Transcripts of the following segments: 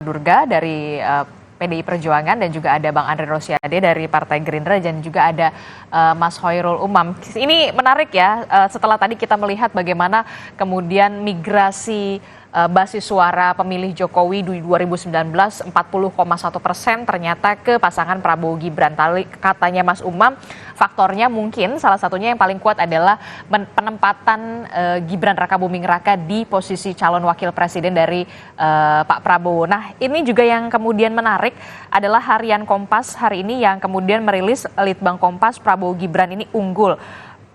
Durga dari PDI Perjuangan dan juga ada Bang Andre Rosiade dari Partai Gerindra dan juga ada Mas Hoirul Umam. Ini menarik ya, setelah tadi kita melihat bagaimana kemudian migrasi basis suara pemilih Jokowi di 2019 40,1% ternyata ke pasangan Prabowo Gibran. Katanya Mas Umam, faktornya mungkin salah satunya yang paling kuat adalah penempatan Gibran Rakabuming Raka di posisi calon wakil presiden dari Pak Prabowo. Nah, ini juga yang kemudian menarik adalah harian Kompas hari ini yang kemudian merilis Litbang Kompas Prabowo Gibran ini unggul.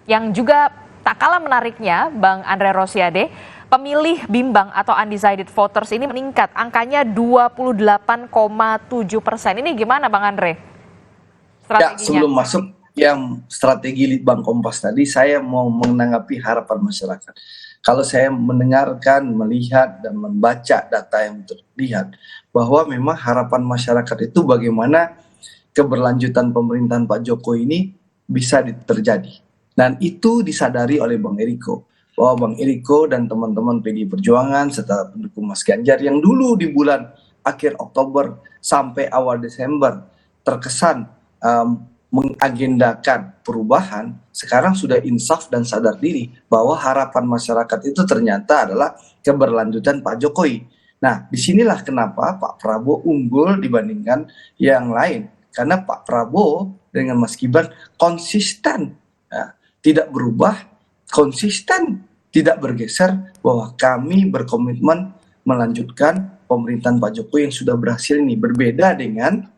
Yang juga tak kalah menariknya, Bang Andre Rosiade, pemilih bimbang atau undecided voters ini meningkat, angkanya 28,7%. Ini gimana Bang Andre strateginya? Ya, sebelum masuk yang strategi Litbang Kompas tadi, saya mau menanggapi harapan masyarakat. Kalau saya mendengarkan, melihat, dan membaca data yang terlihat, bahwa memang harapan masyarakat itu bagaimana keberlanjutan pemerintahan Pak Jokowi ini bisa terjadi. Dan itu disadari oleh Bang Eriko, bahwa Bang Eriko dan teman-teman PDI Perjuangan serta pendukung Mas Ganjar yang dulu di bulan akhir Oktober sampai awal Desember terkesan mengagendakan perubahan, sekarang sudah insaf dan sadar diri bahwa harapan masyarakat itu ternyata adalah keberlanjutan Pak Jokowi. Nah, disinilah kenapa Pak Prabowo unggul dibandingkan yang lain. Karena Pak Prabowo dengan Mas Gibran konsisten, ya, tidak berubah, konsisten, tidak bergeser, bahwa kami berkomitmen melanjutkan pemerintahan Pak Jokowi yang sudah berhasil ini. Berbeda dengan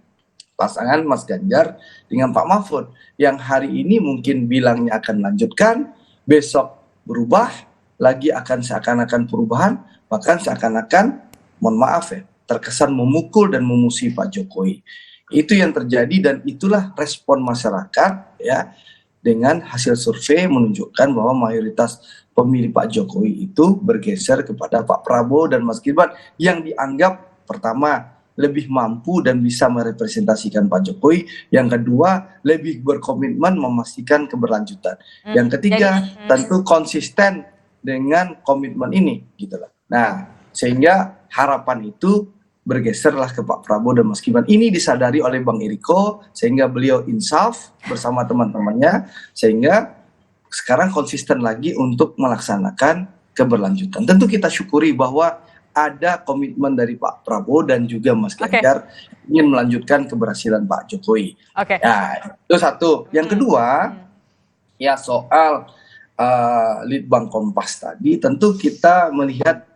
pasangan Mas Ganjar dengan Pak Mahfud yang hari ini mungkin bilangnya akan lanjutkan, besok berubah, lagi akan seakan-akan perubahan, bahkan seakan-akan, mohon maaf ya, terkesan memukul dan memusuhi Pak Jokowi. Itu yang terjadi dan itulah respon masyarakat ya, dengan hasil survei menunjukkan bahwa mayoritas pemilih Pak Jokowi itu bergeser kepada Pak Prabowo dan Mas Gibran yang dianggap pertama lebih mampu dan bisa merepresentasikan Pak Jokowi, yang kedua lebih berkomitmen memastikan keberlanjutan, yang ketiga tentu konsisten dengan komitmen ini gitu loh. Nah, sehingga harapan itu bergeserlah ke Pak Prabowo dan Mas Gibran. Ini disadari oleh Bang Eriko sehingga beliau insaf bersama teman-temannya, sehingga sekarang konsisten lagi untuk melaksanakan keberlanjutan. Tentu kita syukuri bahwa ada komitmen dari Pak Prabowo dan juga Mas Ganjar ingin melanjutkan keberhasilan Pak Jokowi. Nah, itu satu. Yang kedua, ya soal Litbang Kompas tadi, tentu kita melihat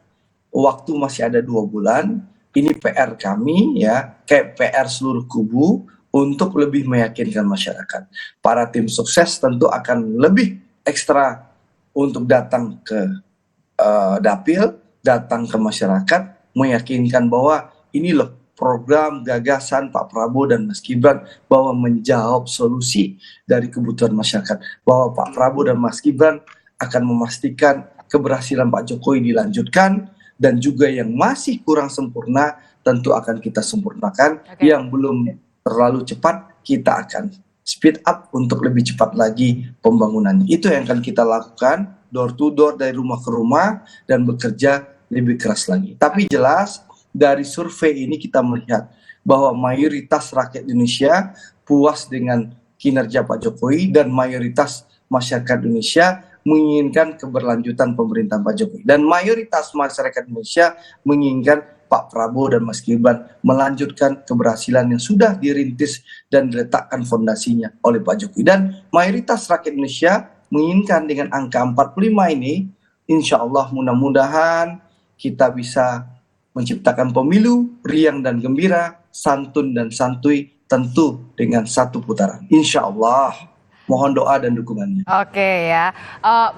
waktu masih ada 2 bulan. Ini PR kami ya, kayak PR seluruh kubu untuk lebih meyakinkan masyarakat. Para tim sukses tentu akan lebih ekstra untuk datang ke dapil, datang ke masyarakat, meyakinkan bahwa ini loh program gagasan Pak Prabowo dan Mas Gibran, bahwa menjawab solusi dari kebutuhan masyarakat, bahwa Pak Prabowo dan Mas Gibran akan memastikan keberhasilan Pak Jokowi dilanjutkan, dan juga yang masih kurang sempurna tentu akan kita sempurnakan. Yang belum terlalu cepat kita akan speed up untuk lebih cepat lagi pembangunannya. Itu yang akan kita lakukan, door to door, dari rumah ke rumah, dan bekerja lebih keras lagi. Tapi jelas dari survei ini kita melihat bahwa mayoritas rakyat Indonesia puas dengan kinerja Pak Jokowi, dan mayoritas masyarakat Indonesia menginginkan keberlanjutan pemerintahan Pak Jokowi, dan mayoritas masyarakat Indonesia menginginkan Pak Prabowo dan Mas Gibran melanjutkan keberhasilan yang sudah dirintis dan diletakkan fondasinya oleh Pak Jokowi, dan mayoritas rakyat Indonesia menginginkan dengan angka 45 ini, insya Allah mudah-mudahan kita bisa menciptakan pemilu riang dan gembira, santun dan santuy, tentu dengan satu putaran, insya Allah. Mohon doa dan dukungannya. Oke ya,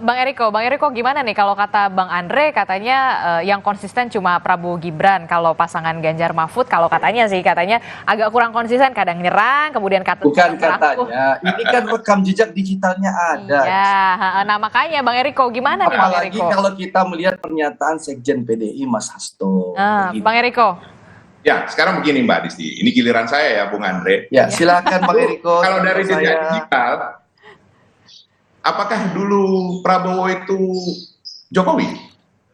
Bang Eriko gimana nih kalau kata Bang Andre, katanya yang konsisten cuma Prabowo Gibran, kalau pasangan Ganjar Mahfud kalau katanya agak kurang konsisten, kadang nyerang, kemudian bukan katanya, ini kan rekam jejak digitalnya ada. Iya, nah makanya Bang Eriko gimana nih Bang Eriko? Apalagi kalau kita melihat pernyataan Sekjen PDI Mas Hasto. Bang Eriko. Ya, sekarang begini Mbak Disti, ini giliran saya ya Bung Andre. Ya, silakan Bang Eriko. Kalau dari jejak digital, apakah dulu Prabowo itu Jokowi?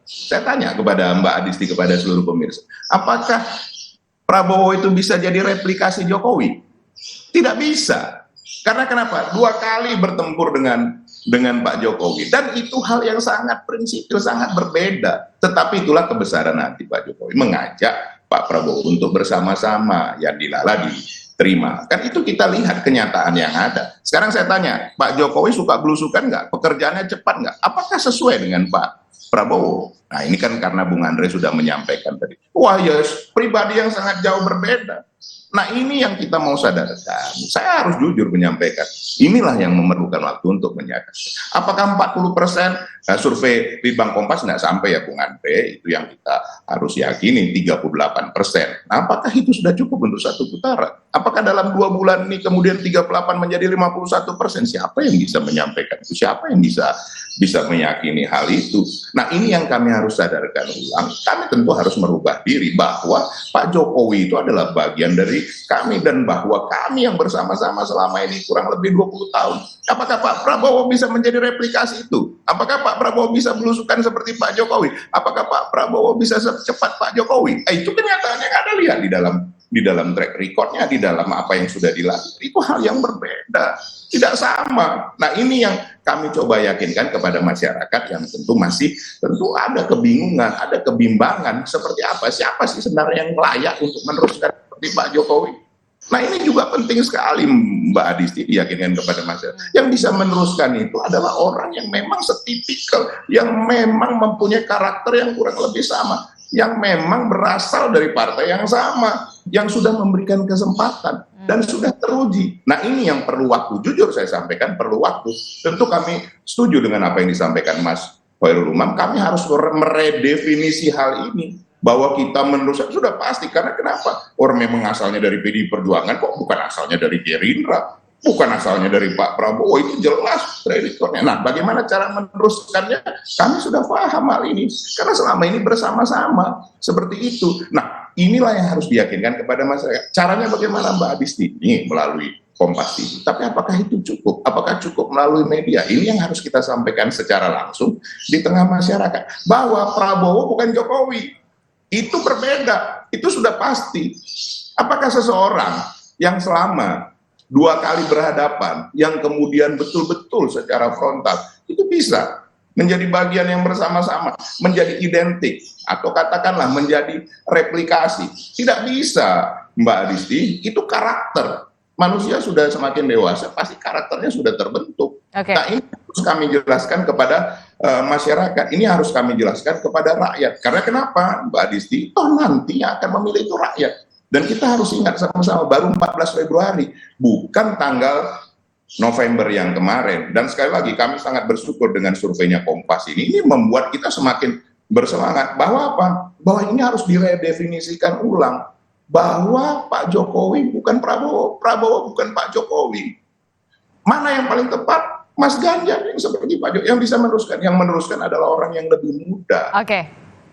Saya tanya kepada Mbak Adisti, kepada seluruh pemirsa. Apakah Prabowo itu bisa jadi replikasi Jokowi? Tidak bisa. Karena kenapa? 2 kali bertempur dengan Pak Jokowi, dan itu hal yang sangat prinsipil, sangat berbeda. Tetapi itulah kebesaran hati Pak Jokowi mengajak Pak Prabowo untuk bersama-sama, yang dilala diterima. Kan itu kita lihat kenyataan yang ada. Sekarang saya tanya, Pak Jokowi suka belusukan nggak? Pekerjaannya cepat nggak? Apakah sesuai dengan Pak Prabowo? Nah, ini kan karena Bung Andre sudah menyampaikan tadi. Wah, ya, pribadi yang sangat jauh berbeda. Nah, ini yang kita mau sadarkan. Saya harus jujur menyampaikan. Inilah yang memerlukan waktu untuk menyadar. Apakah 40%? Nah, survei Litbang Kompas nggak sampai ya Bung Andre. Itu yang kita harus yakini, 38%. Nah, apakah itu sudah cukup untuk 1 putaran? Apakah dalam 2 bulan ini kemudian 38 menjadi 51%? Siapa yang bisa menyampaikan itu? Siapa yang bisa meyakini hal itu? Nah, ini yang kami harus sadarkan ulang. Kami tentu harus merubah diri bahwa Pak Jokowi itu adalah bagian dari kami, dan bahwa kami yang bersama-sama selama ini kurang lebih 20 tahun. Apakah Pak Prabowo bisa menjadi replikasi itu? Apakah Pak Prabowo bisa belusukan seperti Pak Jokowi? Apakah Pak Prabowo bisa secepat Pak Jokowi? Itu kenyataan yang ada, lihat di dalam track recordnya, di dalam apa yang sudah dilakukan. Itu hal yang berbeda, tidak sama. Nah, ini yang kami coba yakinkan kepada masyarakat yang tentu ada kebingungan, ada kebimbangan, seperti apa, siapa sih sebenarnya yang layak untuk meneruskan seperti Pak Jokowi. Nah, ini juga penting sekali Mbak Adisti diyakinkan kepada masyarakat. Yang bisa meneruskan itu adalah orang yang memang setipikal, yang memang mempunyai karakter yang kurang lebih sama, yang memang berasal dari partai yang sama, yang sudah memberikan kesempatan dan sudah teruji. Nah, ini yang perlu waktu. Jujur saya sampaikan, perlu waktu. Tentu kami setuju dengan apa yang disampaikan Mas Hoirul Umam. Kami harus meredefinisi hal ini, bahwa kita meneruskan sudah pasti. Karena kenapa? Orang memang asalnya dari PDI Perjuangan, kok bukan asalnya dari Gerindra, bukan asalnya dari Pak Prabowo. Itu jelas kreditornya. Nah, bagaimana cara meneruskannya? Kami sudah paham hal ini, karena selama ini bersama-sama seperti itu. Nah, inilah yang harus diyakinkan kepada masyarakat. Caranya bagaimana Mbak Adisti? Ini melalui Kompas TV. Tapi apakah itu cukup? Apakah cukup melalui media? Ini yang harus kita sampaikan secara langsung di tengah masyarakat, bahwa Prabowo bukan Jokowi. Itu berbeda, itu sudah pasti. Apakah seseorang yang selama 2 kali berhadapan, yang kemudian betul-betul secara frontal, itu bisa menjadi bagian yang bersama-sama, menjadi identik, atau katakanlah menjadi replikasi? Tidak bisa, Mbak Adisti. Itu karakter. Manusia sudah semakin dewasa, pasti karakternya sudah terbentuk. Nah, ini harus kami jelaskan kepada masyarakat. Ini harus kami jelaskan kepada rakyat. Karena kenapa, Mbak Adisti? Nanti yang akan memilih itu rakyat. Dan kita harus ingat sama-sama, baru 14 Februari, bukan tanggal November yang kemarin. Dan sekali lagi, kami sangat bersyukur dengan surveinya Kompas ini. Ini membuat kita semakin bersemangat. Bahwa apa? Bahwa ini harus diredefinisikan ulang. Bahwa Pak Jokowi bukan Prabowo, Prabowo bukan Pak Jokowi. Mana yang paling tepat? Mas Ganjar yang seperti Pak Jokowi, yang bisa meneruskan. Yang meneruskan adalah orang yang lebih muda,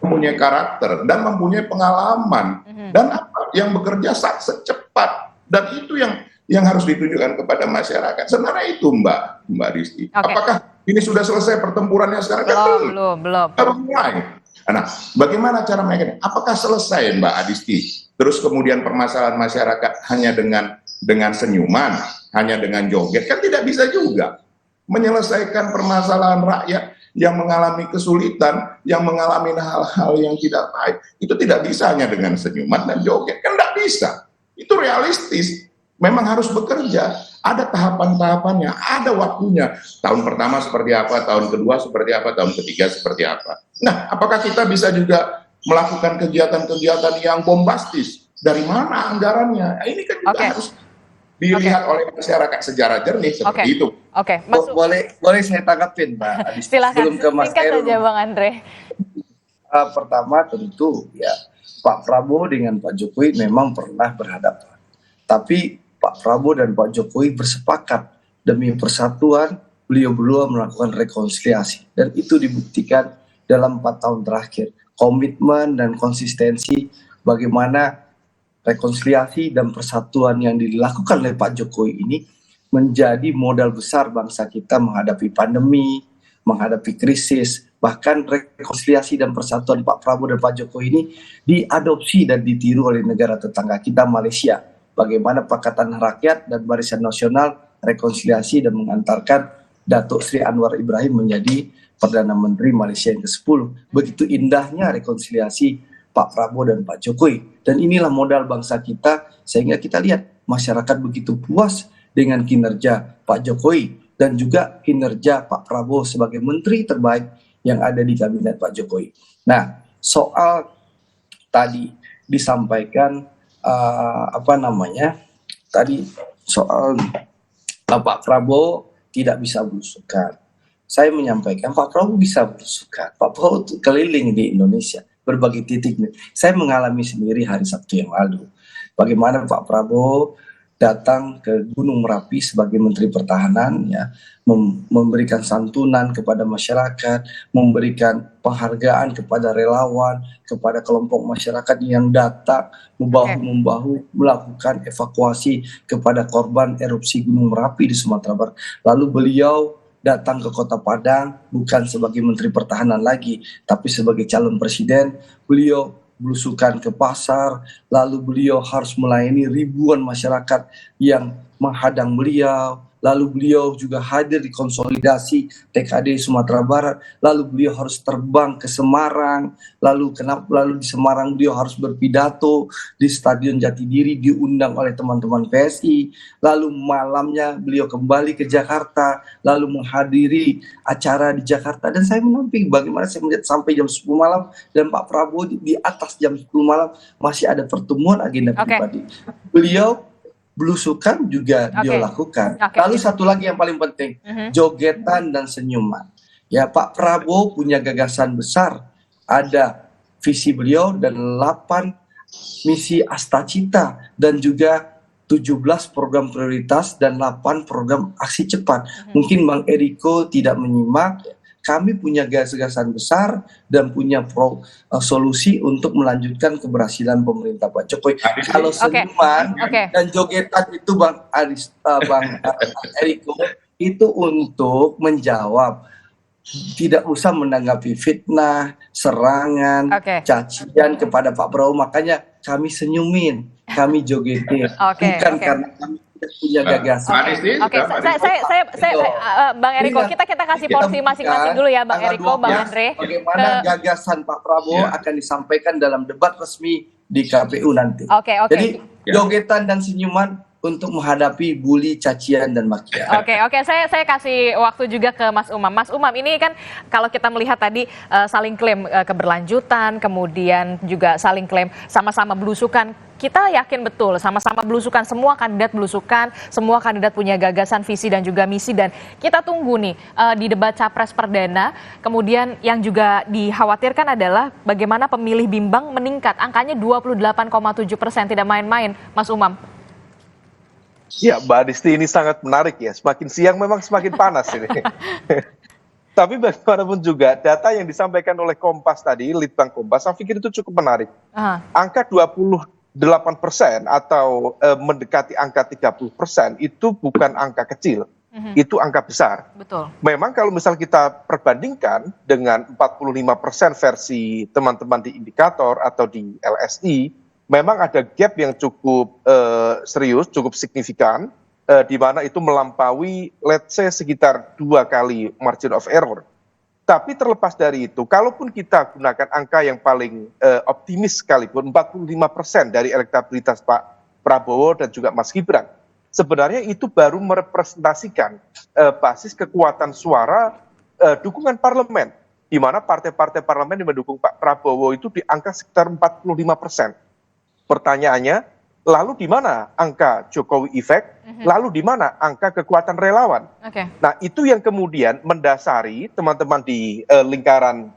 mempunyai karakter dan mempunyai pengalaman, dan apa yang bekerja secepat. Dan itu yang harus ditunjukkan kepada masyarakat. Sebenarnya itu Mbak Rizky. Apakah ini sudah selesai pertempurannya sekarang? Belum. Baru mulai. Nah, bagaimana cara mereka? Apakah selesai Mbak Adisti? Terus kemudian permasalahan masyarakat hanya dengan senyuman, hanya dengan joget, kan tidak bisa juga menyelesaikan permasalahan rakyat yang mengalami kesulitan, yang mengalami hal-hal yang tidak baik. Itu tidak bisa hanya dengan senyuman dan joget, kan tidak bisa. Itu realistis. Memang harus bekerja. Ada tahapan-tahapannya, ada waktunya. Tahun pertama seperti apa, tahun kedua seperti apa, tahun ketiga seperti apa. Nah, apakah kita bisa juga melakukan kegiatan-kegiatan yang bombastis? Dari mana anggarannya? Nah, ini kan juga harus dilihat oleh masyarakat secara jernih seperti itu. Boleh saya tanggapin, Mbak Adisti? Silakan, Sebelum ke Mas singkat saja Bang Andre. Pertama tentu ya, Pak Prabowo dengan Pak Jokowi memang pernah berhadapan. Tapi Pak Prabowo dan Pak Jokowi bersepakat demi persatuan, beliau berdua melakukan rekonsiliasi. Dan itu dibuktikan dalam 4 tahun terakhir. Komitmen dan konsistensi bagaimana rekonsiliasi dan persatuan yang dilakukan oleh Pak Jokowi ini menjadi modal besar bangsa kita menghadapi pandemi, menghadapi krisis, Bahkan rekonsiliasi dan persatuan Pak Prabowo dan Pak Jokowi ini diadopsi dan ditiru oleh negara tetangga kita Malaysia. Bagaimana Pakatan Rakyat dan Barisan Nasional rekonsiliasi dan mengantarkan Datuk Sri Anwar Ibrahim menjadi Perdana Menteri Malaysia yang ke-10. Begitu indahnya rekonsiliasi Pak Prabowo dan Pak Jokowi. Dan inilah modal bangsa kita, sehingga kita lihat masyarakat begitu puas dengan kinerja Pak Jokowi dan juga kinerja Pak Prabowo sebagai menteri terbaik yang ada di kabinet Pak Jokowi. Nah, soal tadi disampaikan tadi soal Pak Prabowo tidak bisa belusukan. Saya menyampaikan Pak Prabowo bisa belusukan. Pak Prabowo keliling di Indonesia berbagai titik. Saya mengalami sendiri hari Sabtu yang lalu. Bagaimana Pak Prabowo datang ke Gunung Merapi sebagai Menteri Pertahanan, ya, memberikan santunan kepada masyarakat, memberikan penghargaan kepada relawan, kepada kelompok masyarakat yang datang membahu-membahu melakukan evakuasi kepada korban erupsi Gunung Merapi di Sumatera Barat. Lalu beliau datang ke Kota Padang bukan sebagai Menteri Pertahanan lagi, tapi sebagai calon presiden. Beliau belusukan ke pasar, lalu beliau harus melayani ribuan masyarakat yang menghadang beliau, lalu beliau juga hadir di konsolidasi TKD Sumatera Barat, lalu beliau harus terbang ke Semarang, lalu di Semarang beliau harus berpidato di Stadion Jatidiri diundang oleh teman-teman PSI, lalu malamnya beliau kembali ke Jakarta, lalu menghadiri acara di Jakarta. Dan saya menampik bagaimana saya melihat sampai jam 10 malam dan Pak Prabowo di atas jam 10 malam masih ada pertemuan agenda pribadi. Beliau belusukan juga dia lakukan. Lalu satu lagi yang paling penting, jogetan dan senyuman. Ya, Pak Prabowo punya gagasan besar, ada visi beliau dan 8 misi Astacita dan juga 17 program prioritas dan 8 program aksi cepat. Mungkin Bang Eriko tidak menyimak. Kami punya gagasan besar dan punya solusi untuk melanjutkan keberhasilan pemerintah Pak Jokowi. Kalau senyuman dan jogetan itu Bang Eriko itu untuk menjawab, tidak usah menanggapi fitnah, serangan, cacian kepada Pak Prabowo. Makanya kami senyumin, kami jogetin, bukan karena kami punya gagasan. Bang Eriko, kita kasih porsi masing-masing dulu ya, Bang Eriko, Bang Andre. Bagaimana gagasan Pak Prabowo akan disampaikan dalam debat resmi di KPU nanti. Jadi jogetan dan senyuman untuk menghadapi bully, cacian, dan makian. Oke. Saya kasih waktu juga ke Mas Umam. Mas Umam, ini kan kalau kita melihat tadi saling klaim keberlanjutan, kemudian juga saling klaim sama-sama belusukan. Kita yakin betul sama-sama belusukan, semua kandidat belusukan, semua kandidat punya gagasan, visi, dan juga misi. Dan kita tunggu nih di debat Capres Perdana. Kemudian yang juga dikhawatirkan adalah bagaimana pemilih bimbang meningkat. Angkanya 28,7%, tidak main-main, Mas Umam. Ya, Mbak Adisti, ini sangat menarik ya. Semakin siang memang semakin panas ini. Tapi bagaimanapun juga, data yang disampaikan oleh Kompas tadi, Litbang Kompas, saya pikir itu cukup menarik. Angka 28% atau mendekati angka 30% itu bukan angka kecil, itu angka besar. Betul. Memang kalau misal kita perbandingkan dengan 45% versi teman-teman di indikator atau di LSI, memang ada gap yang cukup serius, cukup signifikan, di mana itu melampaui, let's say, sekitar 2 kali margin of error. Tapi terlepas dari itu, kalaupun kita gunakan angka yang paling optimis sekalipun, 45% dari elektabilitas Pak Prabowo dan juga Mas Gibran, sebenarnya itu baru merepresentasikan basis kekuatan suara dukungan parlemen, di mana partai-partai parlemen yang mendukung Pak Prabowo itu di angka sekitar 45%. Pertanyaannya, lalu di mana angka Jokowi effect? Lalu di mana angka kekuatan relawan? Nah, itu yang kemudian mendasari teman-teman di lingkaran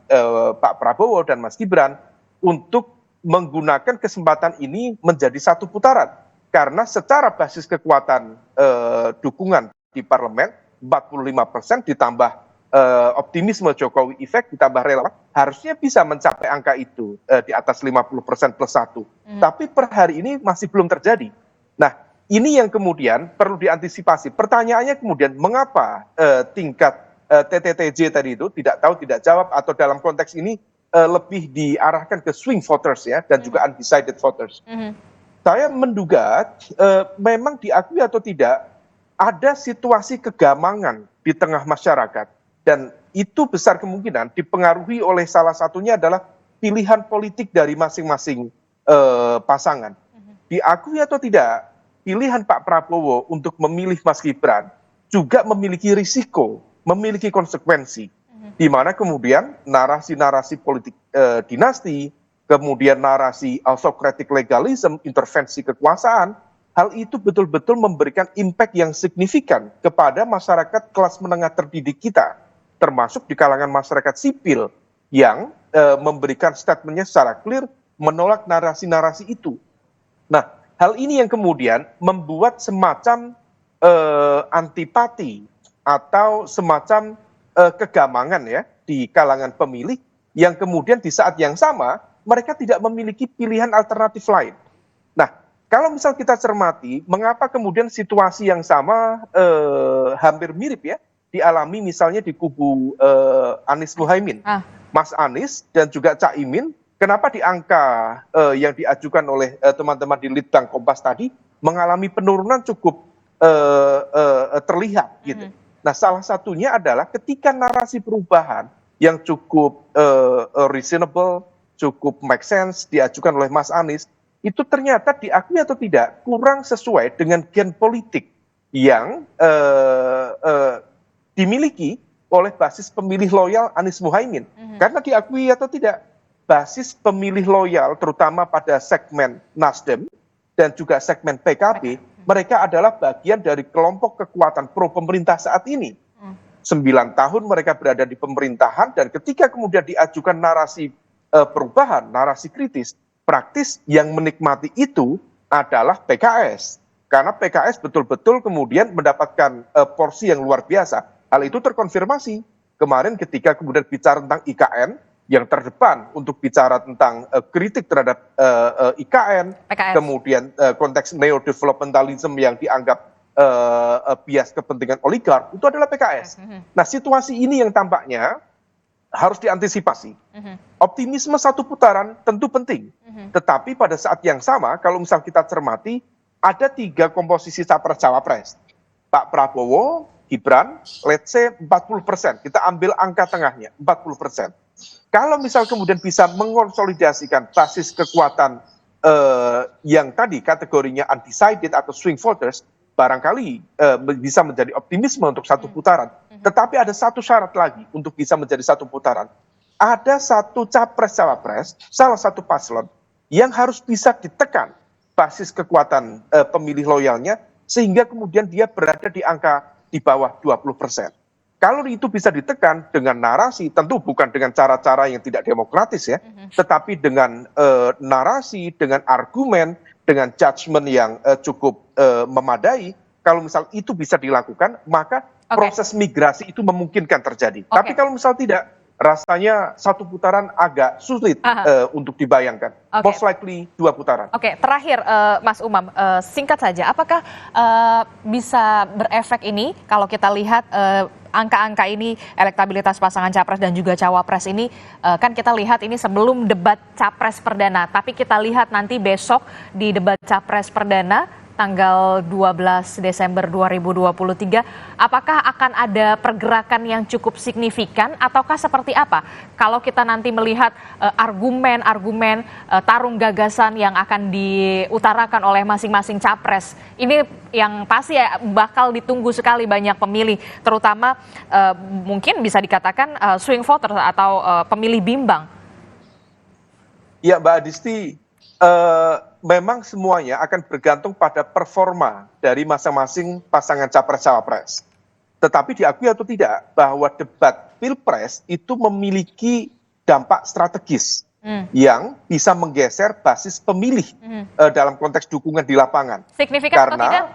Pak Prabowo dan Mas Gibran untuk menggunakan kesempatan ini menjadi satu putaran. Karena secara basis kekuatan dukungan di parlemen, 45% ditambah optimisme Jokowi effect ditambah relawan, harusnya bisa mencapai angka itu di atas 50% plus 1. Tapi per hari ini masih belum terjadi. Nah, ini yang kemudian perlu diantisipasi. Pertanyaannya kemudian, mengapa tingkat TTTJ tadi itu tidak tahu tidak jawab, atau dalam konteks ini lebih diarahkan ke swing voters ya, dan juga undecided voters. Saya menduga memang diakui atau tidak ada situasi kegamangan di tengah masyarakat, dan itu besar kemungkinan dipengaruhi oleh salah satunya adalah pilihan politik dari masing-masing pasangan. Diakui atau tidak, pilihan Pak Prabowo untuk memilih Mas Gibran juga memiliki risiko, memiliki konsekuensi, di mana kemudian narasi-narasi politik dinasti, kemudian narasi autocratic legalism, intervensi kekuasaan, hal itu betul-betul memberikan impact yang signifikan kepada masyarakat kelas menengah terdidik kita, termasuk di kalangan masyarakat sipil yang memberikan statementnya secara clear menolak narasi-narasi itu. Nah, hal ini yang kemudian membuat semacam antipati atau semacam kegamangan ya di kalangan pemilih, yang kemudian di saat yang sama mereka tidak memiliki pilihan alternatif lain. Nah, kalau misal kita cermati, mengapa kemudian situasi yang sama hampir mirip ya dialami misalnya di kubu Anies Muhaimin, Mas Anies dan juga Cak Imin. Kenapa di angka yang diajukan oleh teman-teman di Litbang Kompas tadi mengalami penurunan cukup terlihat gitu. Nah, salah satunya adalah ketika narasi perubahan yang cukup reasonable, cukup make sense diajukan oleh Mas Anies, itu ternyata diakui atau tidak kurang sesuai dengan gen politik yang dimiliki oleh basis pemilih loyal Anies Muhaimin. Karena diakui atau tidak, basis pemilih loyal terutama pada segmen Nasdem dan juga segmen PKB, mereka adalah bagian dari kelompok kekuatan pro pemerintah saat ini. 9 tahun mereka berada di pemerintahan, dan ketika kemudian diajukan narasi perubahan, narasi kritis, praktis yang menikmati itu adalah PKS. Karena PKS betul-betul kemudian mendapatkan porsi yang luar biasa. Hal itu terkonfirmasi kemarin ketika kemudian bicara tentang IKN, yang terdepan untuk bicara tentang kritik terhadap IKN, PKS. kemudian konteks neo-developmentalism yang dianggap bias kepentingan oligark, itu adalah PKS. Nah, situasi ini yang tampaknya harus diantisipasi. Optimisme satu putaran tentu penting, tetapi pada saat yang sama, kalau misal kita cermati, ada 3 komposisi capres-cawapres. Pak Prabowo, Gibran, let's say 40%, kita ambil angka tengahnya, 40%. Kalau misal kemudian bisa mengonsolidasikan basis kekuatan yang tadi kategorinya undecided atau swing voters, barangkali bisa menjadi optimisme untuk satu putaran. Tetapi ada satu syarat lagi untuk bisa menjadi satu putaran. Ada satu capres-cawapres, salah satu paslon, yang harus bisa ditekan basis kekuatan pemilih loyalnya, sehingga kemudian dia berada di angka di bawah 20%. Kalau itu bisa ditekan dengan narasi, tentu bukan dengan cara-cara yang tidak demokratis ya, tetapi dengan narasi, dengan argumen, dengan judgement yang cukup memadai. Kalau misal itu bisa dilakukan, maka proses migrasi itu memungkinkan terjadi. Tapi kalau misal tidak, rasanya satu putaran agak sulit untuk dibayangkan. Most likely 2 putaran. Terakhir Mas Umam, singkat saja, apakah bisa berefek ini kalau kita lihat angka-angka ini, elektabilitas pasangan capres dan juga cawapres ini, kan kita lihat ini sebelum debat capres perdana, tapi kita lihat nanti besok di debat capres perdana tanggal 12 Desember 2023, apakah akan ada pergerakan yang cukup signifikan ataukah seperti apa? Kalau kita nanti melihat argumen-argumen tarung gagasan yang akan diutarakan oleh masing-masing capres, ini yang pasti ya bakal ditunggu sekali banyak pemilih, terutama mungkin bisa dikatakan swing voter atau pemilih bimbang. Ya, Mbak Adisti, memang semuanya akan bergantung pada performa dari masing-masing pasangan capres-cawapres. Tetapi diakui atau tidak bahwa debat pilpres itu memiliki dampak strategis yang bisa menggeser basis pemilih dalam konteks dukungan di lapangan. Signifikan atau tidak?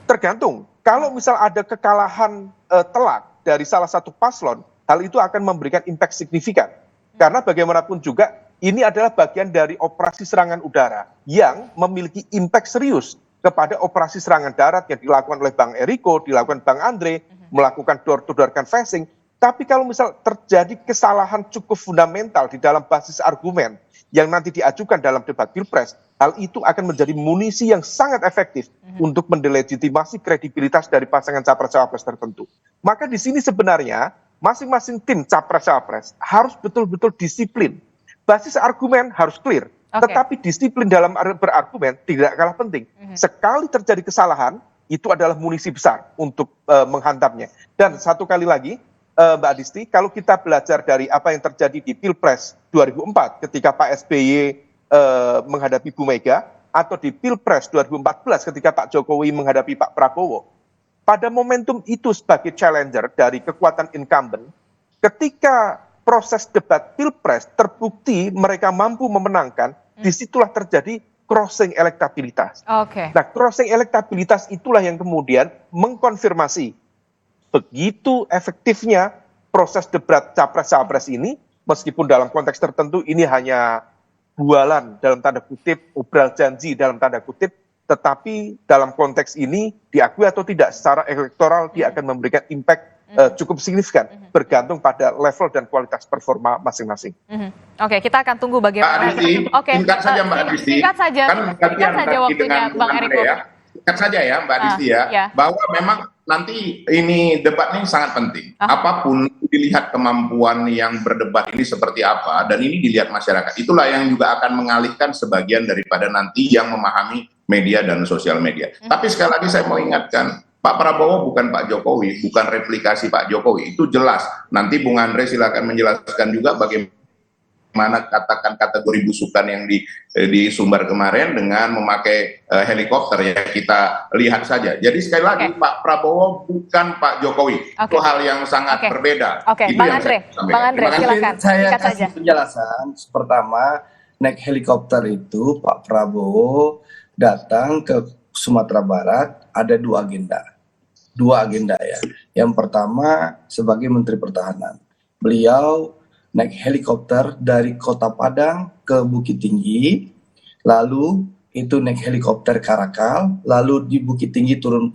Tergantung. Kalau misal ada kekalahan telak dari salah satu paslon, hal itu akan memberikan impact signifikan. Karena bagaimanapun juga ini adalah bagian dari operasi serangan udara yang memiliki impact serius kepada operasi serangan darat yang dilakukan oleh Bang Eriko, dilakukan Bang Andre, melakukan door-to-door canvassing. Tapi kalau misal terjadi kesalahan cukup fundamental di dalam basis argumen yang nanti diajukan dalam debat Pilpres, hal itu akan menjadi munisi yang sangat efektif untuk mendelegitimasi kredibilitas dari pasangan capres-cawapres tertentu. Maka di sini sebenarnya masing-masing tim capres-cawapres harus betul-betul disiplin. Basis argumen harus clear, tetapi disiplin dalam berargumen tidak kalah penting. Sekali terjadi kesalahan, itu adalah munisi besar untuk menghantamnya. Dan satu kali lagi, Mbak Adisti, kalau kita belajar dari apa yang terjadi di Pilpres 2004 ketika Pak SBY menghadapi Bu Mega, atau di Pilpres 2014 ketika Pak Jokowi menghadapi Pak Prabowo, pada momentum itu sebagai challenger dari kekuatan incumbent, ketika proses debat Pilpres terbukti mereka mampu memenangkan, disitulah terjadi crossing elektabilitas. Nah, crossing elektabilitas itulah yang kemudian mengkonfirmasi begitu efektifnya proses debat capres-capres ini, meskipun dalam konteks tertentu ini hanya bualan dalam tanda kutip, obral janji dalam tanda kutip, tetapi dalam konteks ini diakui atau tidak secara elektoral dia akan memberikan impact cukup signifikan, bergantung pada level dan kualitas performa masing-masing. Oke, kita akan tunggu bagaimana. Singkat saja Mbak Adisti. Singkat saja waktunya Bang Eriko. Singkat saja ya Mbak Adisti bahwa memang nanti ini debat ini sangat penting. Apapun dilihat kemampuan yang berdebat ini seperti apa, dan ini dilihat masyarakat. Itulah yang juga akan mengalihkan sebagian daripada nanti yang memahami media dan sosial media. Tapi sekali lagi saya mau ingatkan, Pak Prabowo bukan Pak Jokowi, bukan replikasi Pak Jokowi, itu jelas. Nanti Bung Andre silakan menjelaskan juga bagaimana katakan kategori busukan yang di Sumbar kemarin dengan memakai helikopter, ya kita lihat saja. Jadi sekali lagi Pak Prabowo bukan Pak Jokowi, itu hal yang sangat berbeda. Itu Bang Andre, silakan. Saya kasih penjelasan. Pertama, naik helikopter itu Pak Prabowo datang ke Sumatera Barat ada dua agenda ya. Yang pertama sebagai Menteri Pertahanan, beliau naik helikopter dari Kota Padang ke Bukit Tinggi, lalu itu naik helikopter Karakal, lalu di Bukit Tinggi turun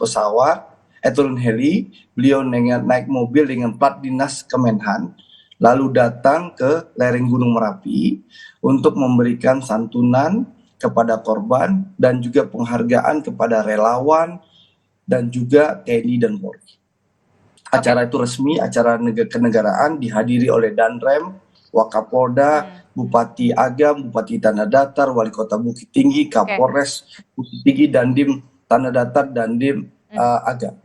heli, beliau naik mobil dengan plat dinas Kemenhan, lalu datang ke lereng Gunung Merapi untuk memberikan santunan kepada korban dan juga penghargaan kepada relawan dan juga TNI dan Polri. Acara itu resmi, acara kenegaraan, dihadiri oleh Danrem, Wakapolda, Bupati Agam, Bupati Tanah Datar, Wali Kota Bukit Tinggi, Kapolres Bukit Tinggi, Dandim Tanah Datar, Dandim Agam.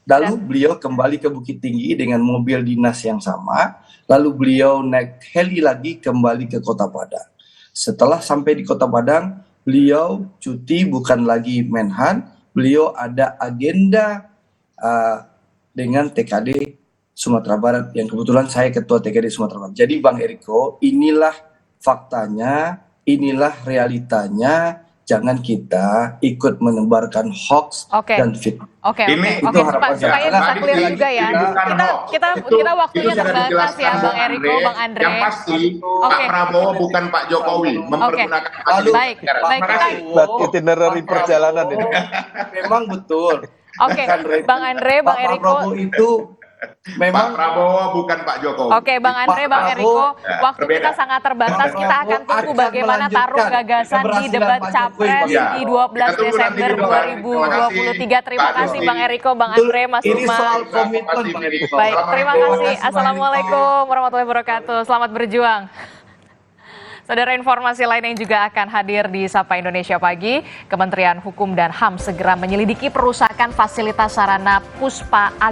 Lalu beliau kembali ke Bukit Tinggi dengan mobil dinas yang sama, lalu beliau naik heli lagi kembali ke Kota Padang. Setelah sampai di Kota Padang, beliau cuti, bukan lagi Menhan, beliau ada agenda dengan TKD Sumatera Barat, yang kebetulan saya ketua TKD Sumatera Barat. Jadi Bang Eriko, inilah faktanya, inilah realitanya. Jangan kita ikut menebarkan hoax dan fitnah. Itu harapan supaya bisa clear juga ya. Kita waktunya terbatas ya Bang Eriko, Bang Andre. Yang pasti Pak Prabowo bukan Pak Jokowi, mempergunakan baik. Buat itinerary perjalanan ini. Memang betul. Bang Andre, Bang Eriko. Pak Prabowo itu memang Pak Prabowo bukan Pak Jokowi. Bang Andre, Bang Eriko, waktu kita sangat terbatas. Kita akan tunggu bagaimana taruh gagasan di debat Capres di 12 Desember 2023. Terima kasih Bang Eriko, Bang Andre, Mas Ini Lukman. soal komitmen Bang Eriko. Baik, terima kasih. Assalamualaikum warahmatullahi wabarakatuh. Selamat berjuang. Saudara, informasi lain yang juga akan hadir di Sapa Indonesia Pagi, Kementerian Hukum dan HAM segera menyelidiki perusakan fasilitas sarana Puspa